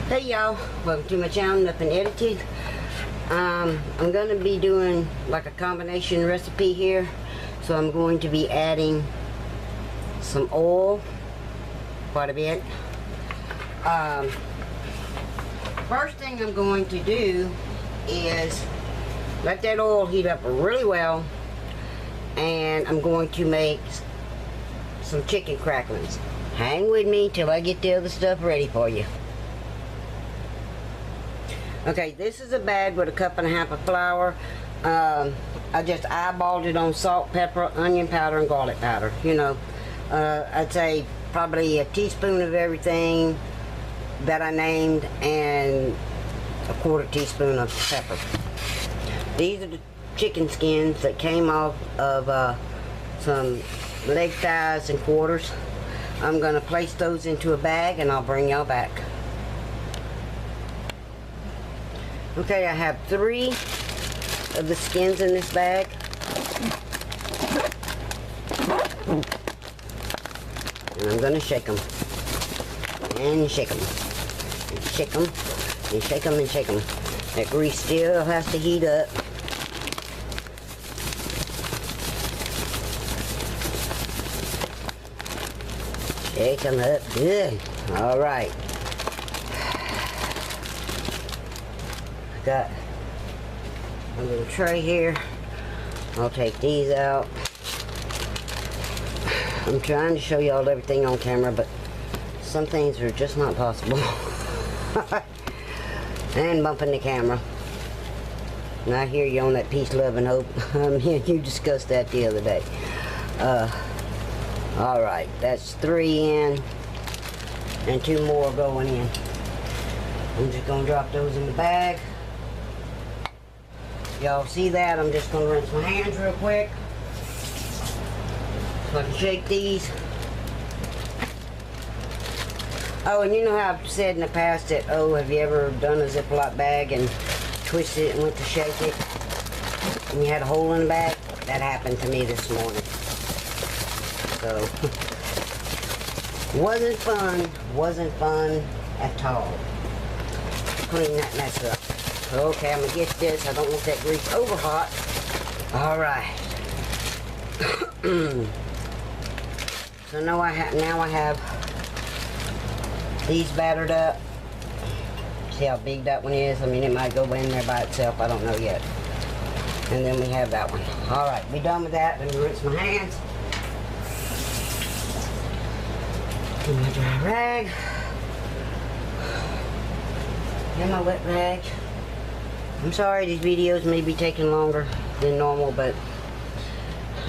Hey y'all, welcome to my channel, Nothing Edited. I'm going to be doing like a combination recipe here. So I'm going to be adding some oil, quite a bit. First thing I'm going to do is let that oil heat up really well, and I'm going to make some chicken cracklins. Hang with me till I get the other stuff ready for you. Okay, this is a bag with a cup and a half of flour. I just eyeballed it on salt, pepper, onion powder, and garlic powder. You know, I'd say probably a teaspoon of everything that I named and a quarter teaspoon of pepper. These are the chicken skins that came off of some leg thighs and quarters. I'm going to place those into a bag and I'll bring y'all back. Okay, I have 3 of the skins in this bag. And I'm going to shake them. And shake them. And shake them. And shake them and shake them. That grease still has to heat up. Shake them up good. Alright. Got a little tray here. I'll take these out. I'm trying to show y'all everything on camera, but some things are just not possible. And bumping the camera. And I hear you on that peace, love, and hope. You discussed that the other day. Alright, that's 3 in and 2 more going in. I'm just going to drop those in the bag. Y'all see that? I'm just going to rinse my hands real quick so I can shake these. Oh, and you know how I've said in the past that, oh, have you ever done a Ziploc bag and twisted it and went to shake it and you had a hole in the bag? That happened to me this morning. So, wasn't fun at all. Clean that mess up. Okay, I'm gonna get this. I don't want that grease over hot. All right. So now I have these battered up. See how big that one is? I mean, it might go in there by itself. I don't know yet. And then we have that one. All right, be done with that. Let me rinse my hands. Get my dry rag. And my wet rag. I'm sorry these videos may be taking longer than normal, but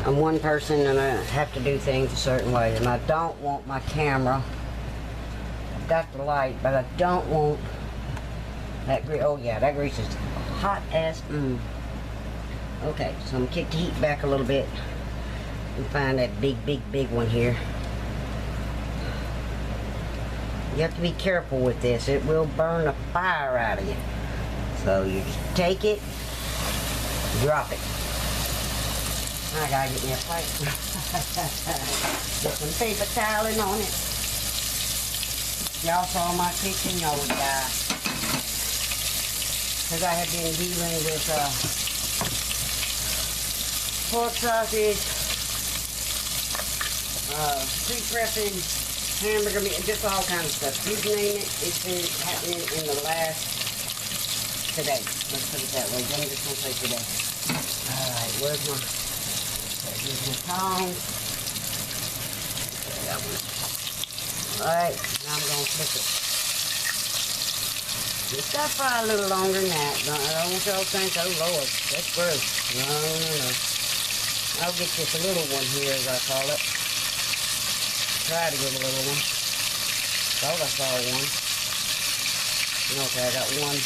I'm one person and I have to do things a certain way, and I don't want my camera, I've got the light, but I don't want that grease. Oh yeah, that grease is hot as Okay, so I'm gonna kick the heat back a little bit and find that big one here. You have to be careful with this. It will burn the fire out of you. So you just take it, drop it. I gotta get me a plate. Get some paper toweling on it. Y'all saw my kitchen, y'all would die. Because I have been dealing with pork sausage, pre-prepping, hamburger meat, just all kinds of stuff. You name it, it's been happening in the last today. Let's put it that way. I'm just going to say today. Alright, here's my tongs. Alright, now I'm going to flip it. Just got to fry a little longer than that. I don't want y'all to think, oh Lord, that's gross. No. I'll get just a little one here, as I call it. Try to get a little one. Thought I saw one. Okay, I got one.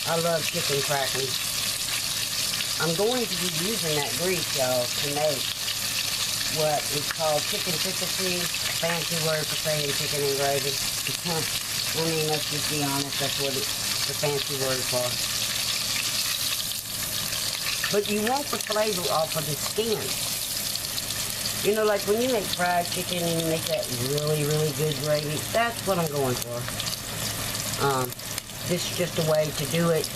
I love chicken cracklins. I'm going to be using that grease, y'all, to make what is called chicken fricassee, a fancy word for saying chicken and gravy. I mean, let's just be honest, that's what it's the fancy word for. But you want the flavor off of the skin. You know, like when you make fried chicken and you make that really, really good gravy, that's what I'm going for. This is just a way to do it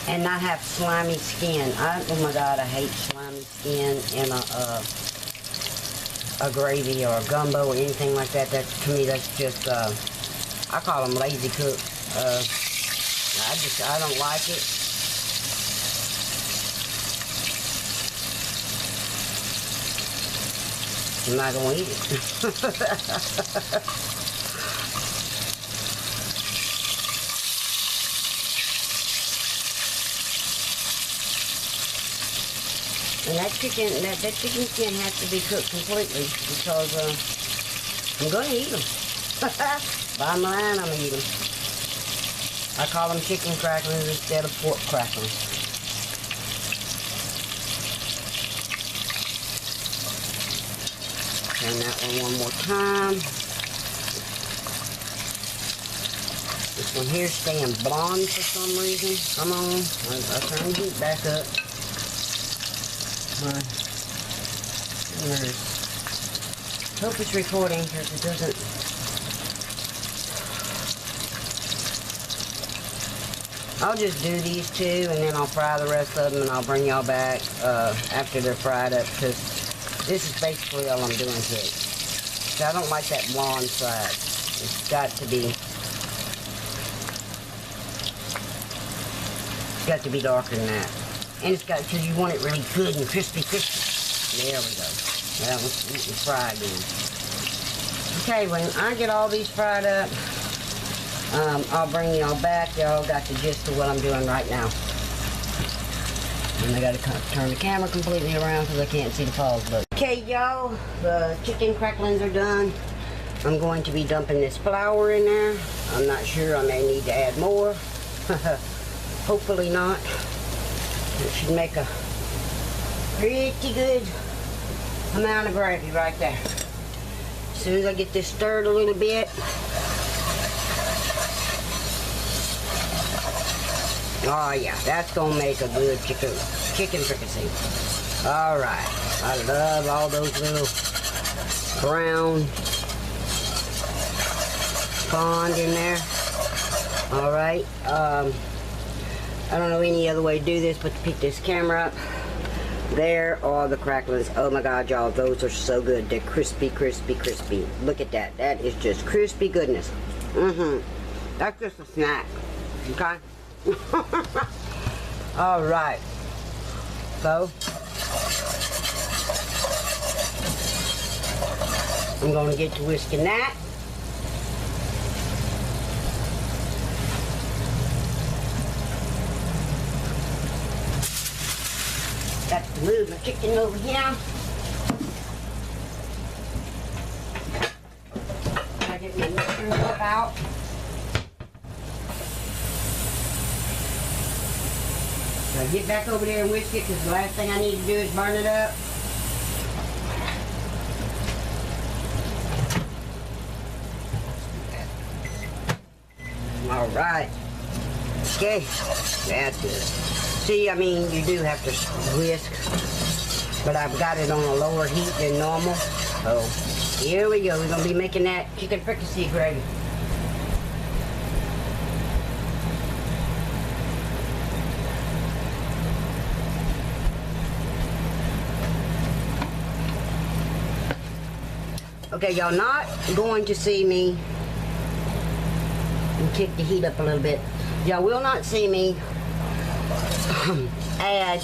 and not have slimy skin. Oh my God, I hate slimy skin in a gravy or a gumbo or anything like that. That to me, that's just I call them lazy cook. I don't like it. I'm not gonna eat it. And that chicken skin has to be cooked completely because I'm gonna eat them. Bottom line, I'm gonna eat them. I call them chicken cracklins instead of pork cracklins. Turn that one more time. This one here's staying blonde for some reason. Come on, I'll turn the heat back up. Hope it's recording because it doesn't. I'll just do these two and then I'll fry the rest of them and I'll bring y'all back after they're fried up because this is basically all I'm doing to it. So I don't like that blonde side. It's got to be darker than that. And it's got, because you want it really good and crispy. There we go. That one's fried in. Okay, when I get all these fried up, I'll bring y'all back. Y'all got the gist of what I'm doing right now. And I gotta turn the camera completely around because I can't see the pause button. Okay, y'all, the chicken cracklins are done. I'm going to be dumping this flour in there. I'm not sure, I may need to add more. Hopefully not. It should make a pretty good amount of gravy right there. As soon as I get this stirred a little bit. Oh yeah, that's gonna make a good chicken fricassee. All right, I love all those little brown fond in there. All right, I don't know any other way to do this but to pick this camera up. There are the cracklins. Oh my God, y'all, those are so good. They're crispy, crispy, crispy. Look at that. That is just crispy goodness. That's just a snack. Okay? All right. So, I'm going to get to whisking that. Got to move my chicken over here. I get my mixing cup out. So I get back over there and whisk it because the last thing I need to do is burn it up. All right. Okay, that's good. See, I mean, you do have to whisk, but I've got it on a lower heat than normal. So, here we go. We're going to be making that chicken fricassee gravy. Okay, y'all not going to see me, and kick the heat up a little bit. Y'all will not see me add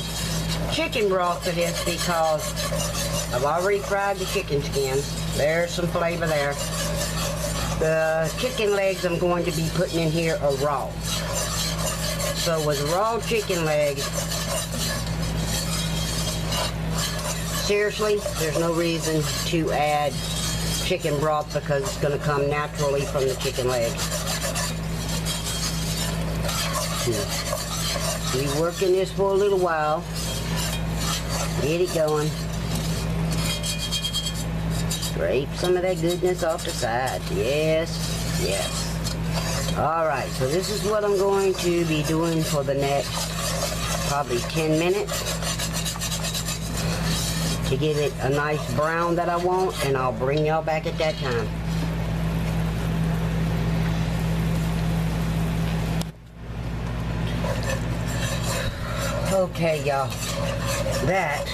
chicken broth to this because I've already fried the chicken skin. There's some flavor there. The chicken legs I'm going to be putting in here are raw. So with raw chicken legs, seriously, there's no reason to add chicken broth because it's going to come naturally from the chicken legs. Be working this for a little while. Get it going. Scrape some of that goodness off the side. Yes, yes. All right, so this is what I'm going to be doing for the next probably 10 minutes to get it a nice brown that I want, and I'll bring y'all back at that time. Okay, y'all, that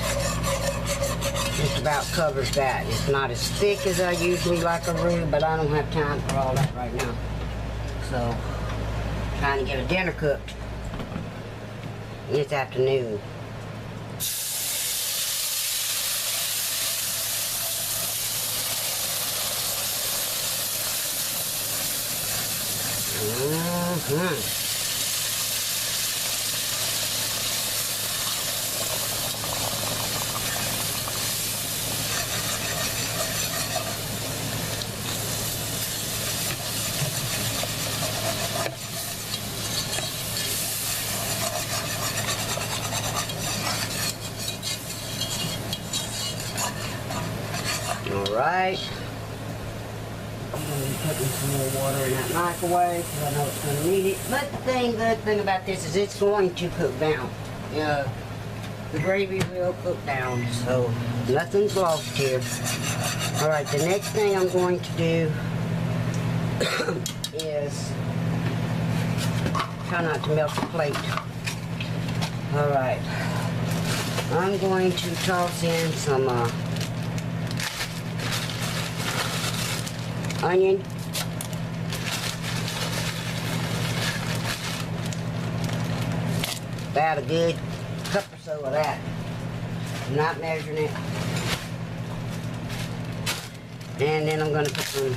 just about covers that. It's not as thick as I usually like a roux, but I don't have time for all that right now. So, trying to get a dinner cooked this afternoon. Alright, I'm going to be putting some more water in that microwave because I know it's going to need it. But the good thing about this is it's going to cook down. The gravy will cook down, so nothing's lost here. Alright, the next thing I'm going to do is try not to melt the plate. Alright, I'm going to toss in some onion, about a good cup or so of that. I'm not measuring it. And then I'm going to put some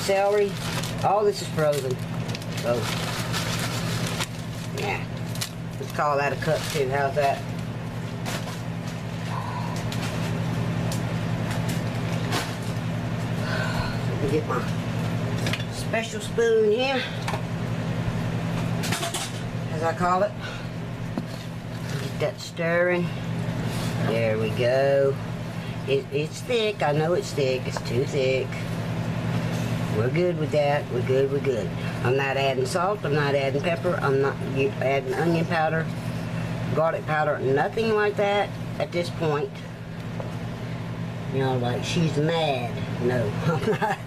celery. All this is frozen, so yeah, let's call that a cup too. How's that? Get my special spoon here, as I call it. Get that stirring. There we go. It's thick. I know it's thick. It's too thick. We're good with that. We're good. We're good. I'm not adding salt. I'm not adding pepper. I'm not adding onion powder, garlic powder, nothing like that at this point. You know, like she's mad. No, I'm not.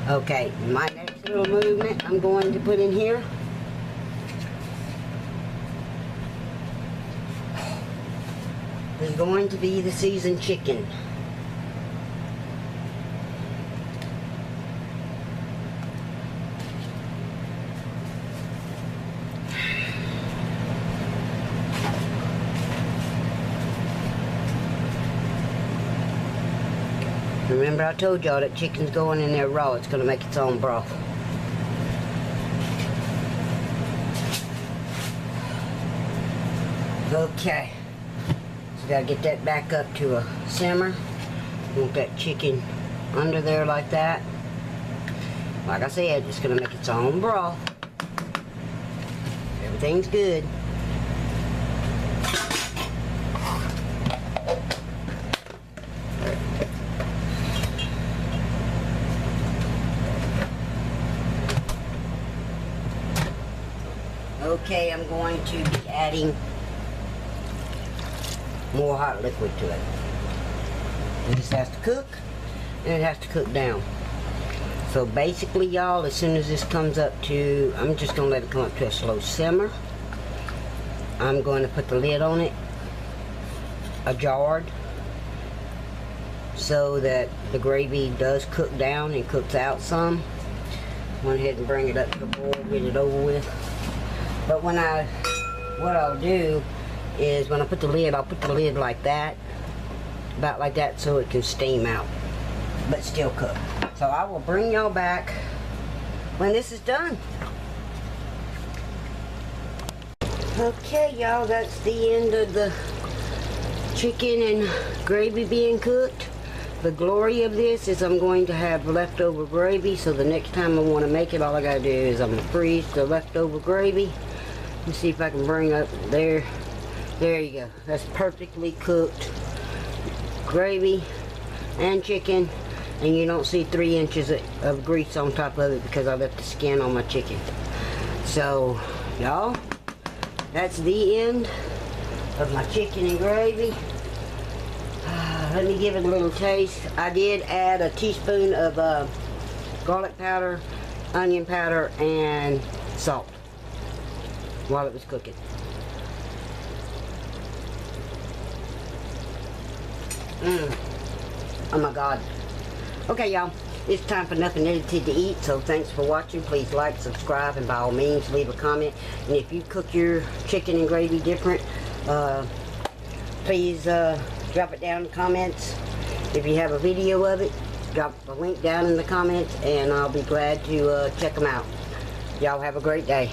Okay, my next little movement I'm going to put in here is going to be the seasoned chicken. Remember I told y'all that chicken's going in there raw. It's going to make its own broth. Okay. So got to get that back up to a simmer. Want that chicken under there like that. Like I said, it's going to make its own broth. Everything's good. Okay, I'm going to be adding more hot liquid to it. This has to cook, and it has to cook down. So basically, y'all, as soon as this comes up to, I'm just going to let it come up to a slow simmer. I'm going to put the lid on it, ajarred, so that the gravy does cook down and cooks out some. Went ahead and bring it up to a boil, get it over with. But what I'll do is when I put the lid, I'll put the lid like that, about like that, so it can steam out, but still cook. So I will bring y'all back when this is done. Okay, y'all, that's the end of the chicken and gravy being cooked. The glory of this is I'm going to have leftover gravy, so the next time I want to make it, all I gotta do is I'm gonna freeze the leftover gravy. Let's see if I can bring up there. There you go. That's perfectly cooked gravy and chicken, and you don't see 3 inches of grease on top of it because I left the skin on my chicken. So, y'all, that's the end of my chicken and gravy. Let me give it a little taste. I did add a teaspoon of garlic powder, onion powder, and salt while it was cooking. Oh my God. Okay, y'all. It's time for Nothing Edited to Eat, so thanks for watching. Please like, subscribe, and by all means leave a comment. And if you cook your chicken and gravy different, please drop it down in the comments. If you have a video of it, drop a link down in the comments, and I'll be glad to check them out. Y'all have a great day.